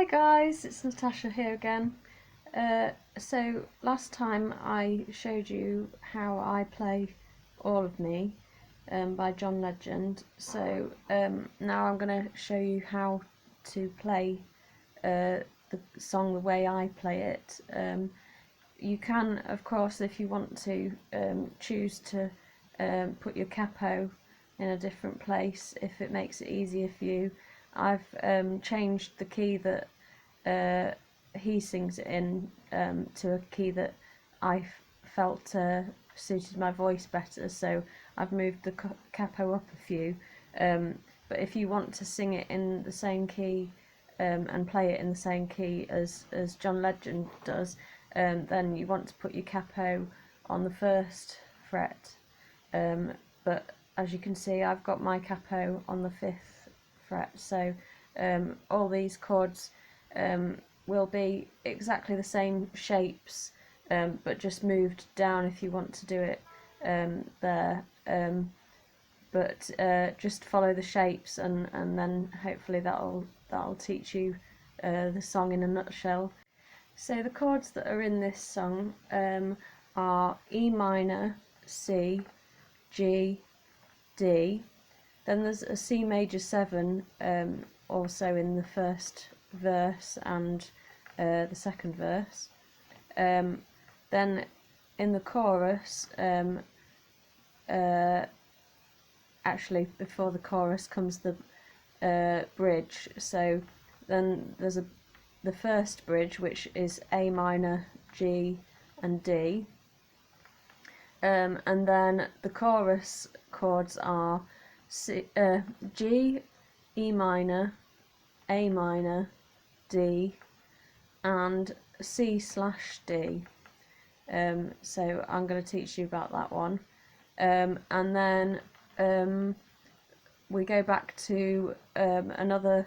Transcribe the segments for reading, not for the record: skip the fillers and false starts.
Hi guys, it's Natasha here again. So last time I showed you how I play All of Me by John Legend. So now I'm going to show you how to play the song the way I play it. You can, of course, if you want to, choose to put your capo in a different place if it makes it easier for you. I've changed the key that he sings it in to a key that I felt suited my voice better, so I've moved the capo up a few. But if you want to sing it in the same key and play it in the same key as John Legend does, then you want to put your capo on the first fret. But as you can see, I've got my capo on the 5th fret, so all these chords will be exactly the same shapes, but just moved down if you want to do it there. But just follow the shapes, and then hopefully that'll teach you the song in a nutshell. So the chords that are in this song are E minor, C, G, D. Then there's a C major 7 also in the first verse and the second verse. Then in the chorus, actually before the chorus comes the bridge. So then there's the first bridge, which is A minor, G and D. And then the chorus chords are C, G, E minor, A minor, D and C/D. So I'm going to teach you about that one. And then we go back to another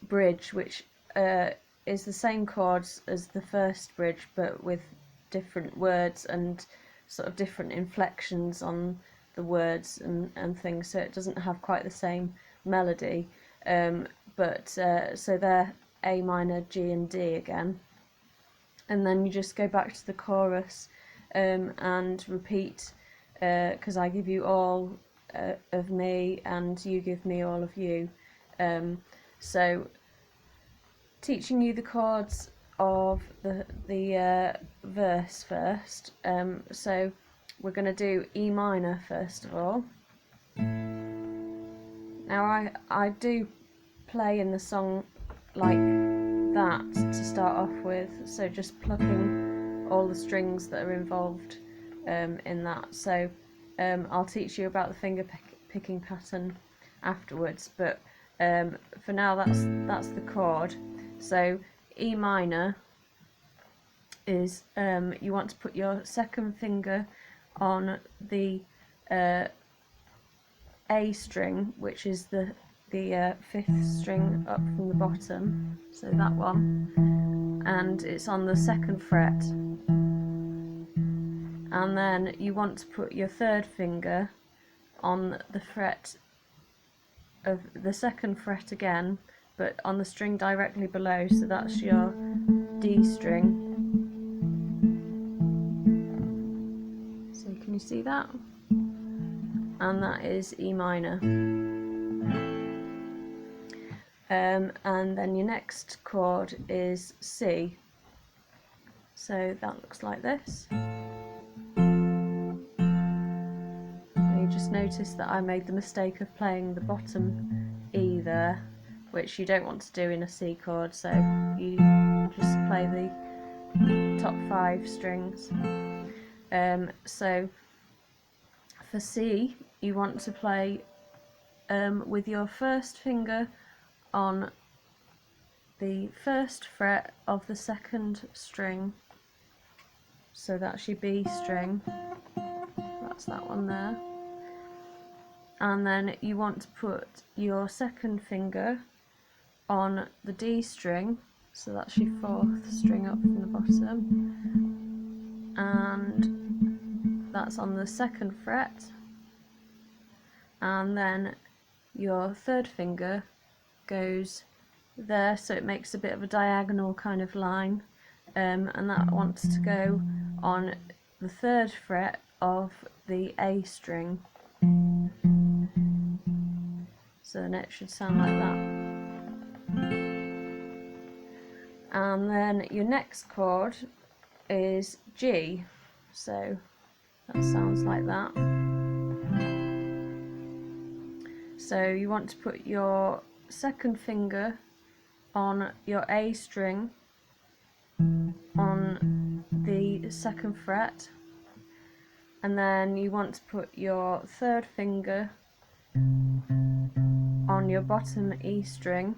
bridge, which is the same chords as the first bridge, but with different words and sort of different inflections on the words and things, so it doesn't have quite the same melody. So they're A minor, G and D again. And then you just go back to the chorus and repeat, because I give you all of me and you give me all of you. So teaching you the chords of the verse first. So we're going to do E minor first of all. Now I do play in the song like that to start off with, so just plucking all the strings that are involved in that. So I'll teach you about the finger picking pattern afterwards, but for now that's the chord. So E minor is you want to put your second finger on the A string, which is the 5th string up from the bottom, so that one, and it's on the 2nd fret. And then you want to put your third finger on the fret of the 2nd fret again, but on the string directly below, so that's your D string. So can you see that? And that is E minor. And then your next chord is C. So that looks like this. And you just notice that I made the mistake of playing the bottom E there, which you don't want to do in a C chord, so you just play the top 5 strings. So for C, you want to play with your first finger on the 1st fret of the 2nd string, so that's your B string, that's that one there. And then you want to put your 2nd finger on the D string, so that's your 4th string up from the bottom, and that's on the 2nd fret. And then your 3rd finger goes there, so it makes a bit of a diagonal kind of line, and that wants to go on the 3rd fret of the A string. So then it should sound like that. And then your next chord is G, so that sounds like that. So you want to put your 2nd finger on your A string on the 2nd fret, and then you want to put your 3rd finger on your bottom E string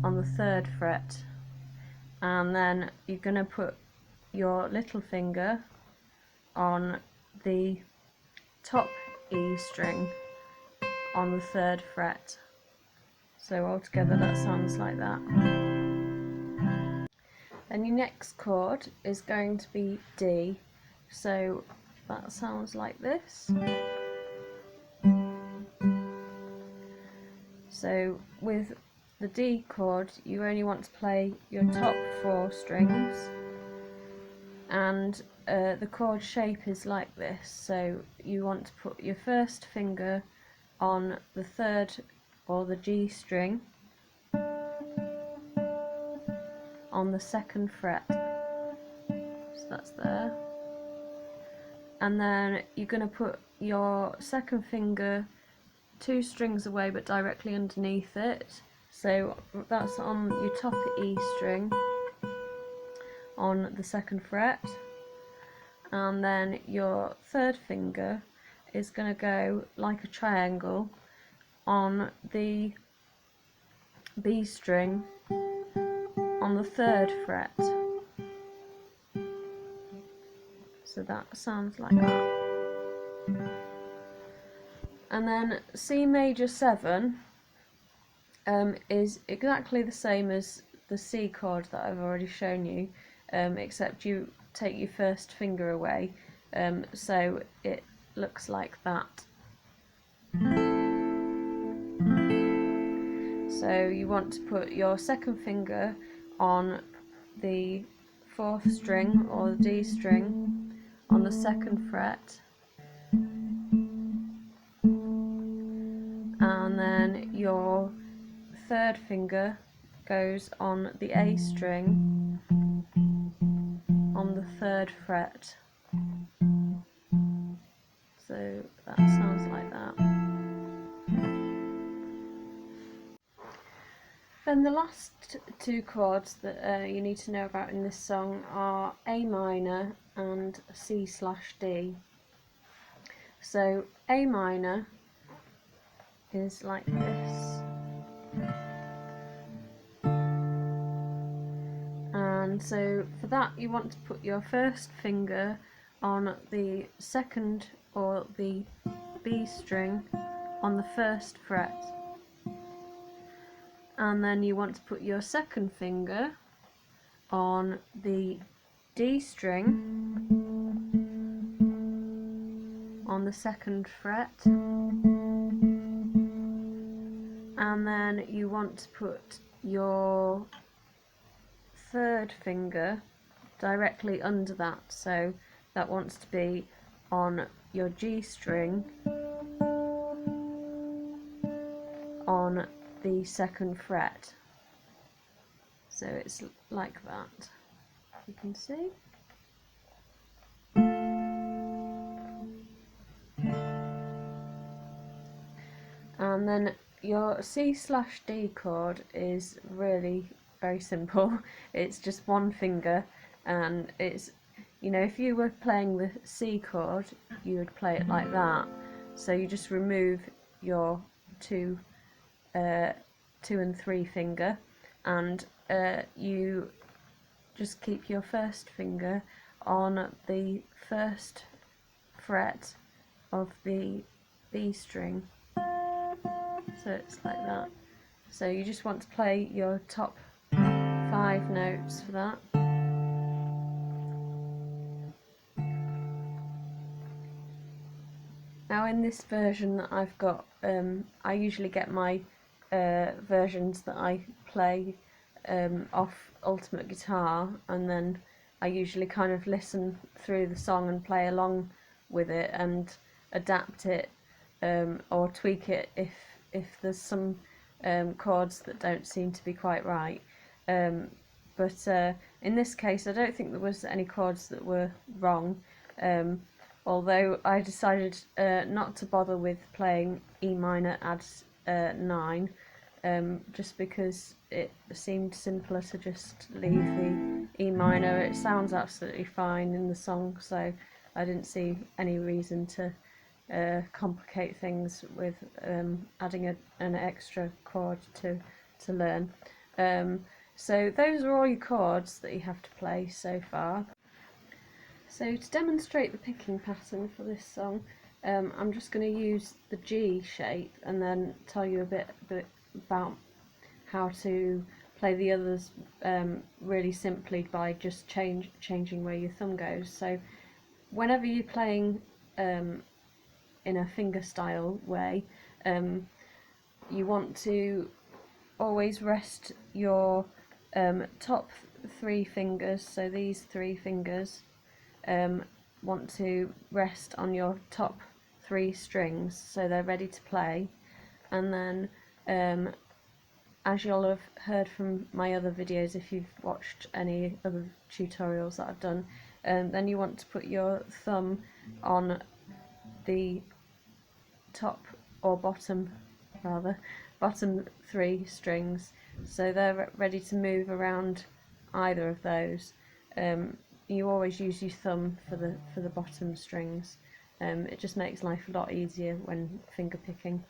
on the 3rd fret, and then you're going to put your little finger on the top E string on the 3rd fret. So altogether that sounds like that. Then your next chord is going to be D, so that sounds like this. So with the D chord, you only want to play your top 4 strings, and the chord shape is like this. So you want to put your 1st finger on the 3rd or the G string on the 2nd fret, so that's there, and then you're going to put your 2nd finger 2 strings away but directly underneath it, so that's on your top E string on the 2nd fret, and then your 3rd finger is going to go like a triangle on the B string on the 3rd fret. So that sounds like that. And then C major 7 is exactly the same as the C chord that I've already shown you, except you take your 1st finger away, so it looks like that. So you want to put your 2nd finger on the 4th string or the D string on the 2nd fret, and then your 3rd finger goes on the A string on the 3rd fret. So that sounds like that. Then the last 2 chords that you need to know about in this song are A minor and C/D. So A minor is like this, and so for that you want to put your 1st finger on the 2nd or the B string on the 1st fret, and then you want to put your 2nd finger on the D string on the 2nd fret, and then you want to put your 3rd finger directly under that, so that wants to be on your G string on the 2nd fret. So it's like that, you can see. And then your C/D chord is really very simple. It's just 1 finger, and it's, you know, if you were playing the C chord you would play it like that. So you just remove your 2 and 3 finger, and you just keep your 1st finger on the 1st fret of the B string. So it's like that. So you just want to play your top 5 notes for that. Now in this version that I've got, I usually get my versions that I play off Ultimate Guitar, and then I usually kind of listen through the song and play along with it and adapt it or tweak it if there's some chords that don't seem to be quite right. But in this case I don't think there was any chords that were wrong, although I decided not to bother with playing E minor add 9, just because it seemed simpler to just leave the E minor. It sounds absolutely fine in the song, so I didn't see any reason to complicate things with adding an extra chord to learn. So those are all your chords that you have to play so far. So to demonstrate the picking pattern for this song, I'm just going to use the G shape and then tell you a bit about how to play the others really simply by just changing where your thumb goes. So whenever you're playing in a finger style way, you want to always rest your top 3 fingers, so these 3 fingers want to rest on your top 3 strings so they're ready to play, and then as you'll have heard from my other videos if you've watched any other tutorials that I've done, then you want to put your thumb on the top or bottom 3 strings so they're ready to move around either of those. You always use your thumb for the bottom strings. It just makes life a lot easier when finger picking.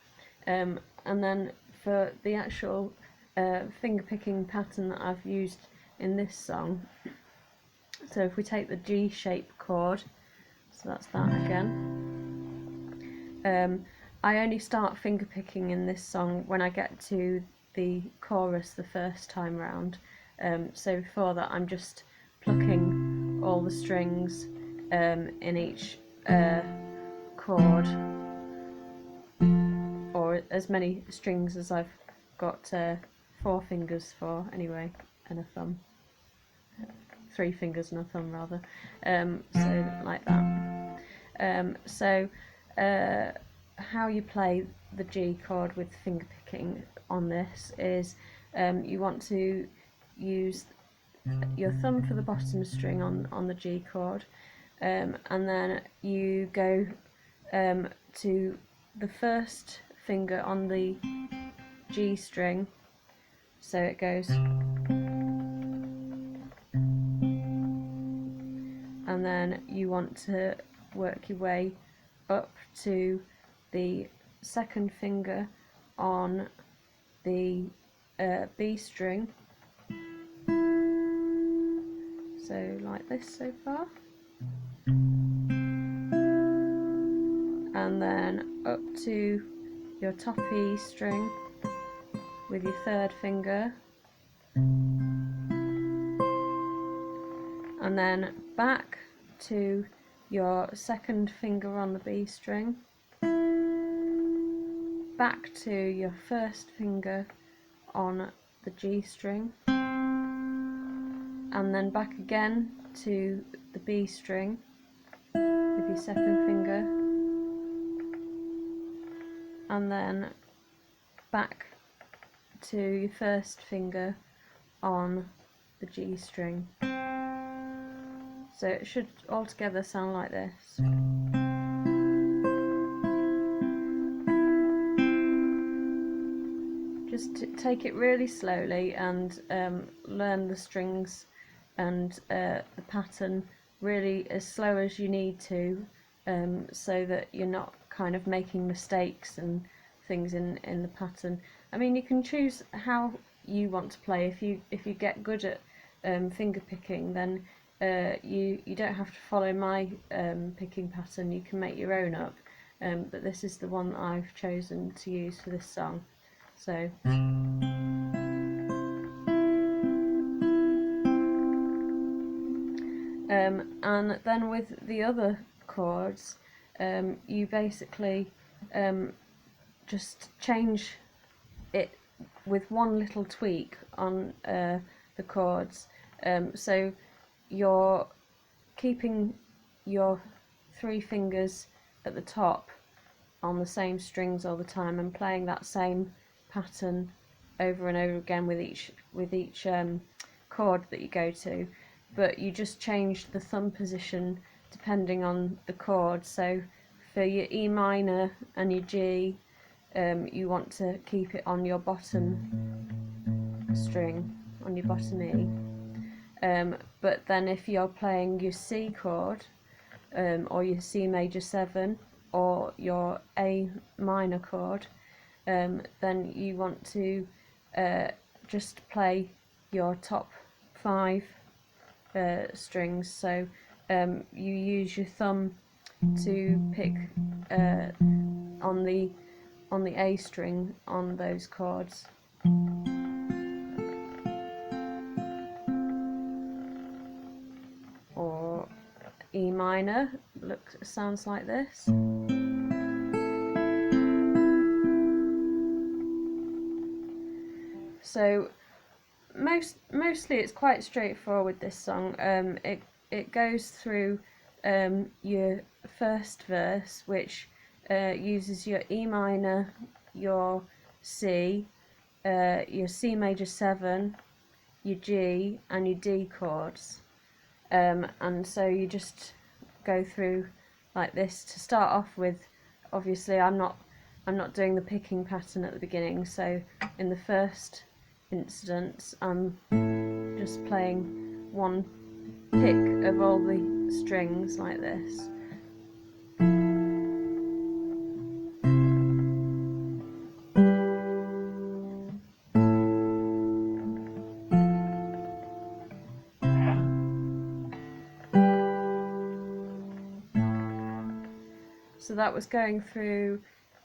And then for the actual finger picking pattern that I've used in this song, so if we take the G shape chord, so that's that again, I only start finger picking in this song when I get to the chorus the first time round. So before that I'm just plucking all the strings in each chord, or as many strings as I've got 4 fingers for anyway, and a thumb. 3 fingers and a thumb rather. So like that. How you play the G chord with finger picking on this is you want to use your thumb for the bottom string on the G chord, and then you go to the first finger on the G string, so it goes, and then you want to work your way up to the second finger on the B string, so like this so far, and then up to your top E string with your third finger, and then back to your second finger on the B string, back to your first finger on the G string, and then back again to the B string with your second finger, and then back to your first finger on the G string. So it should altogether sound like this. Just take it really slowly and learn the strings and the pattern really as slow as you need to, so that you're not kind of making mistakes and things in the pattern. I mean, you can choose how you want to play. If you get good at finger picking, then you don't have to follow my picking pattern. You can make your own up, but this is the one that I've chosen to use for this song. So and then with the other chords, you basically just change it with one little tweak on the chords. So you're keeping your 3 fingers at the top on the same strings all the time and playing that same pattern over and over again with each chord that you go to, but you just change the thumb position depending on the chord. So for your E minor and your G, you want to keep it on your bottom string, on your bottom E. But then if you're playing your C chord, or your C major 7, or your A minor chord, then you want to just play your top 5 strings. So you use your thumb to pick on the A string on those chords. Or E minor sounds like this. So mostly it's quite straightforward, this song. It goes through your first verse, which uses your E minor, your C, your C major 7, your G and your D chords, and so you just go through like this to start off with. Obviously I'm not doing the picking pattern at the beginning, so in the first instance I'm just playing one pick of all the strings like this. So that was going through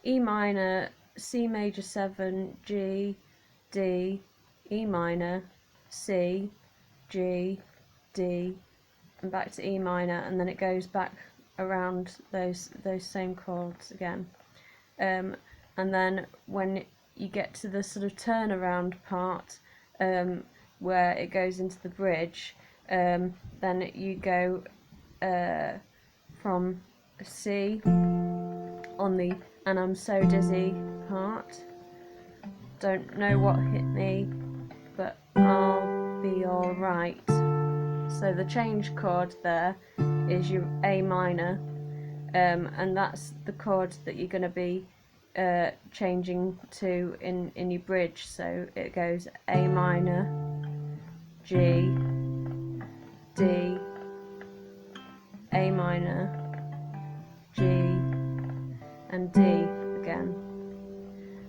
E minor, C major 7, G, D, E minor, C, G, D, and back to E minor, and then it goes back around those same chords again. And then when you get to the sort of turnaround part, where it goes into the bridge, then you go from C on the "and I'm so dizzy" part. Don't know what hit me, but I'll be alright. So the change chord there is your A minor, and that's the chord that you're going to be changing to in your bridge. So it goes A minor, G, D, A minor, G, and D again.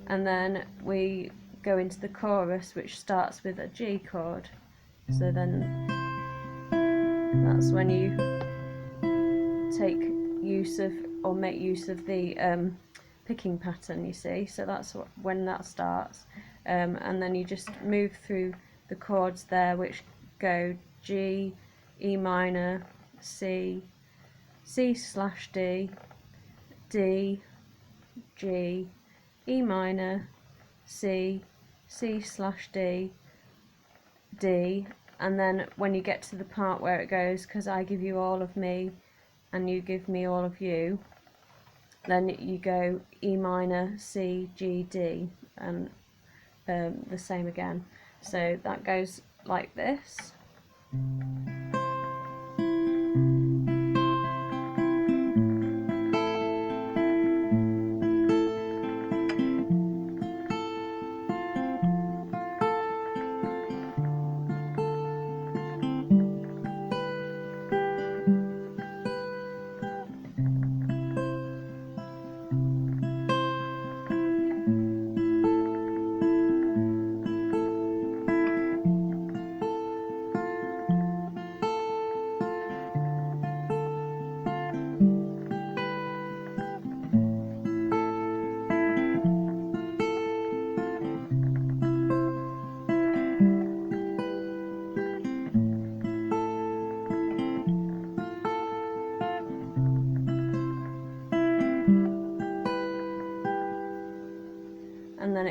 And then we go into the chorus, which starts with a G chord. So then that's when you take use of, or make use of, the picking pattern, you see. So that's when that starts, and then you just move through the chords there, which go G, E minor, C, C/D, D, G, E minor, C, C/D, D, and then when you get to the part where it goes, "'cause I give you all of me and you give me all of you," then you go E minor, C, G, D, and the same again. So that goes like this.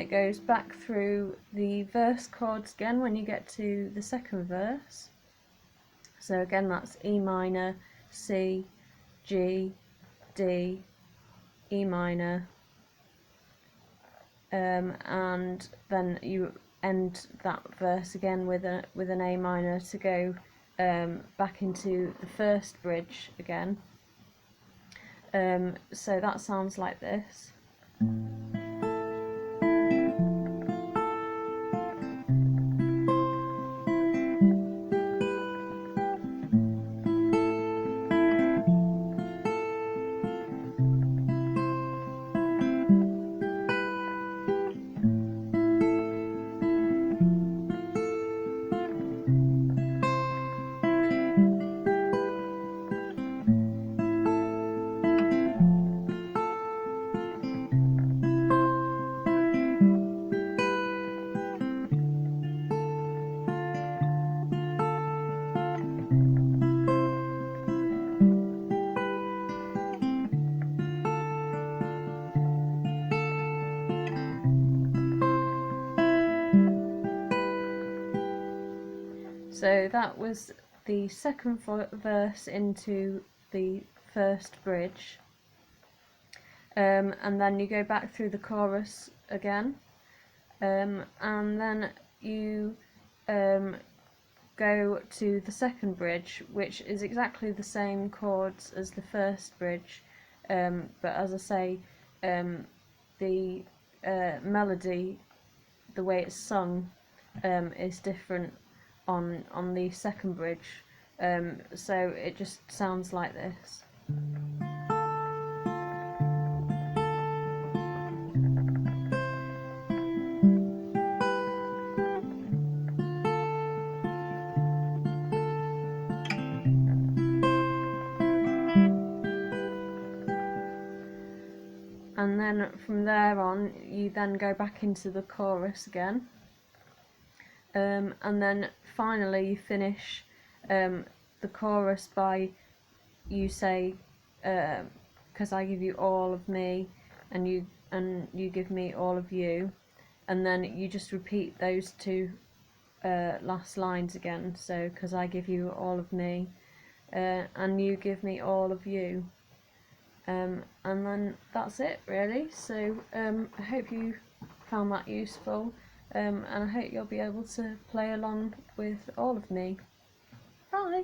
it goes back through the verse chords again when you get to the second verse. So again, that's E minor, C, G, D, E minor, and then you end that verse again with an A minor to go back into the first bridge again. So that sounds like this. So that was the second verse into the first bridge, and then you go back through the chorus again, and then you go to the second bridge, which is exactly the same chords as the first bridge, but as I say, the melody, the way it's sung, is different on the second bridge, so it just sounds like this. And then from there on you then go back into the chorus again, and then finally you finish the chorus by, you say, because I give you all of me and you give me all of you, and then you just repeat those two last lines again. So because I give you all of me and you give me all of you, and then that's it really. So I hope you found that useful, and I hope you'll be able to play along with all of me. Bye!